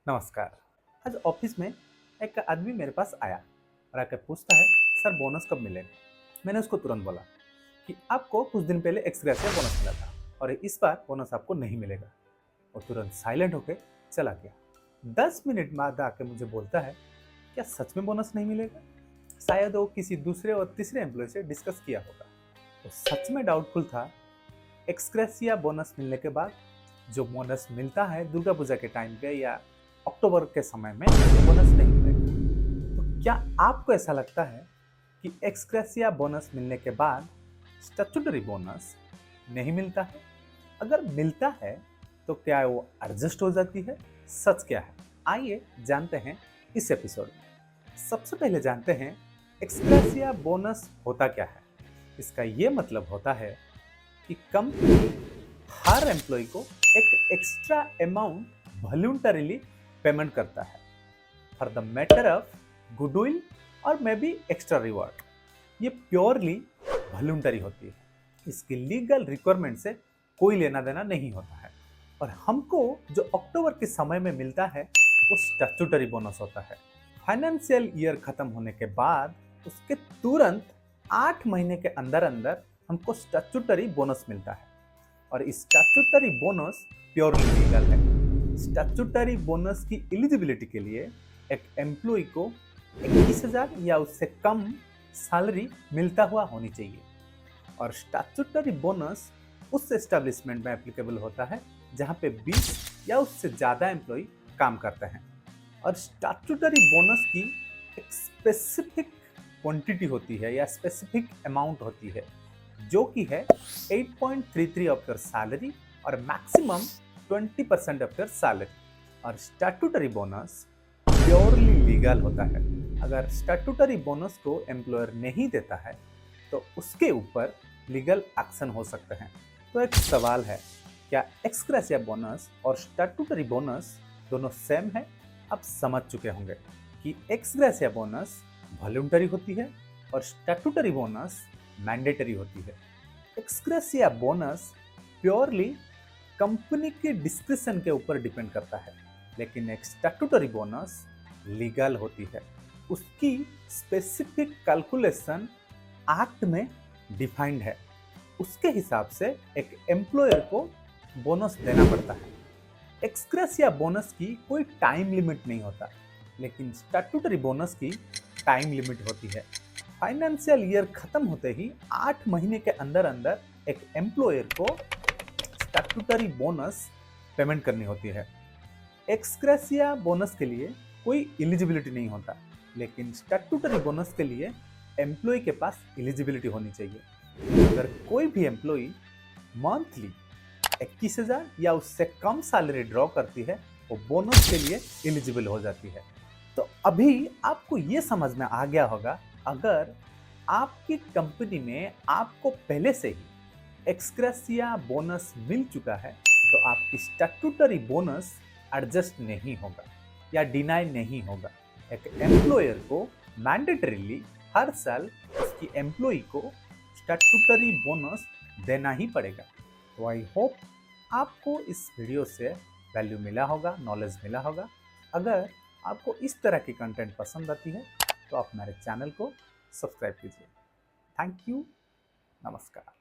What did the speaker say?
नमस्कार। आज ऑफिस में एक आदमी मेरे पास आया और आकर पूछता है, सर बोनस कब मिलेगा। मैंने उसको तुरंत बोला कि आपको कुछ दिन पहले एक्स ग्रेशिया बोनस मिला था और इस बार बोनस आपको नहीं मिलेगा। और तुरंत साइलेंट होकर चला गया। 10 मिनट बाद आके मुझे बोलता है, क्या सच में बोनस नहीं मिलेगा। शायद वो किसी दूसरे और तीसरे एम्प्लॉय से डिस्कस किया होगा। वो सच में डाउटफुल था। एक्स ग्रेशिया बोनस मिलने के बाद जो बोनस मिलता है दुर्गा पूजा के टाइम पे या अक्टूबर के समय में बोनस नहीं मिलेगा। तो क्या आपको ऐसा लगता है कि एक्स ग्रेशिया बोनस मिलने के बाद स्टैट्यूटरी बोनस नहीं मिलता है? अगर मिलता है तो क्या वो एडजस्ट हो जाती है? सच क्या है, आइए जानते हैं इस एपिसोड में। सबसे पहले जानते हैं एक्स ग्रेशिया बोनस होता क्या है। इसका ये मतलब होता है कि कंपनी हर एम्प्लॉय को एक एक्स्ट्रा अमाउंट वॉलंटरीली पेमेंट करता है for the matter of goodwill और मे बी एक्स्ट्रा रिवॉर्ड। ये प्योरली वॉलंटरी होती है। इसकी लीगल रिक्वायरमेंट से कोई लेना देना नहीं होता है। और हमको जो अक्टूबर के समय में मिलता है वो स्टैट्यूटरी बोनस होता है। फाइनेंशियल ईयर खत्म होने के बाद उसके तुरंत 8 महीने के अंदर अंदर हमको स्टैट्यूटरी बोनस मिलता है। और इस स्टैट्यूटरी बोनस प्योरली लीगल है। स्टैट्यूटरी बोनस की एलिजिबिलिटी के लिए एक एम्प्लॉय को 21,000 या उससे कम सैलरी मिलता हुआ होनी चाहिए। और स्टैट्यूटरी बोनस उस एस्टेब्लिशमेंट में एप्लीकेबल होता है जहां पे 20 या उससे ज़्यादा एम्प्लॉय काम करते हैं। और स्टैट्यूटरी बोनस की एक स्पेसिफिक क्वांटिटी होती है या स्पेसिफिक अमाउंट होती है जो कि है 8.33 ऑफ योर सैलरी और मैक्सिमम 20% ऑफ योर सैलरी। और स्टैट्यूटरी बोनस प्योरली लीगल होता है। अगर स्टैट्यूटरी बोनस को एम्प्लॉयर नहीं देता है तो उसके ऊपर लीगल एक्शन हो सकते हैं। तो एक सवाल है, क्या एक्स ग्रेशिया बोनस और स्टैट्यूटरी बोनस दोनों सेम है? आप समझ चुके होंगे कि एक्स ग्रेशिया बोनस वॉलंटरी होती है और स्टैट्यूटरी बोनस मैंडेटरी होती है। X gratia bonus purely company के डिस्क्रिप्शन के ऊपर डिपेंड करता है, लेकिन एक स्टैट्यूटरी बोनस लीगल होती है। उसकी स्पेसिफिक कैलकुलेशन एक्ट में डिफाइंड है। उसके हिसाब से एक एम्प्लॉयर को बोनस देना पड़ता है। एक्स ग्रेशिया बोनस की कोई टाइम लिमिट नहीं होता, लेकिन स्टैट्यूटरी बोनस की टाइम लिमिट होती है। फाइनेंशियल ईयर खत्म होते ही 8 महीने के अंदर अंदर एक एम्प्लॉयर को स्टैट्यूटरी बोनस पेमेंट करनी होती है। एक्स ग्रेशिया बोनस के लिए कोई एलिजिबिलिटी नहीं होता, लेकिन स्टैट्यूटरी बोनस के लिए एम्प्लॉय के पास एलिजिबिलिटी होनी चाहिए। अगर कोई भी एम्प्लॉय मंथली 21,000 या उससे कम सैलरी ड्रॉ करती है वो बोनस के लिए एलिजिबल हो जाती है। तो अभी आपको ये समझ में आ गया होगा, अगर आपकी कंपनी में आपको पहले से ही एक्स ग्रेशिया बोनस मिल चुका है तो आपकी स्टैट्यूटरी बोनस एडजस्ट नहीं होगा या डिनाई नहीं होगा। एक एम्प्लॉयर को मैंडेटरीली हर साल उसकी एम्प्लॉय को स्टैट्यूटरी बोनस देना ही पड़ेगा। तो आई होप आपको इस वीडियो से वैल्यू मिला होगा, नॉलेज मिला होगा। अगर आपको इस तरह की कंटेंट पसंद आती है तो आप हमारे चैनल को सब्सक्राइब कीजिए। Thank you. नमस्कार।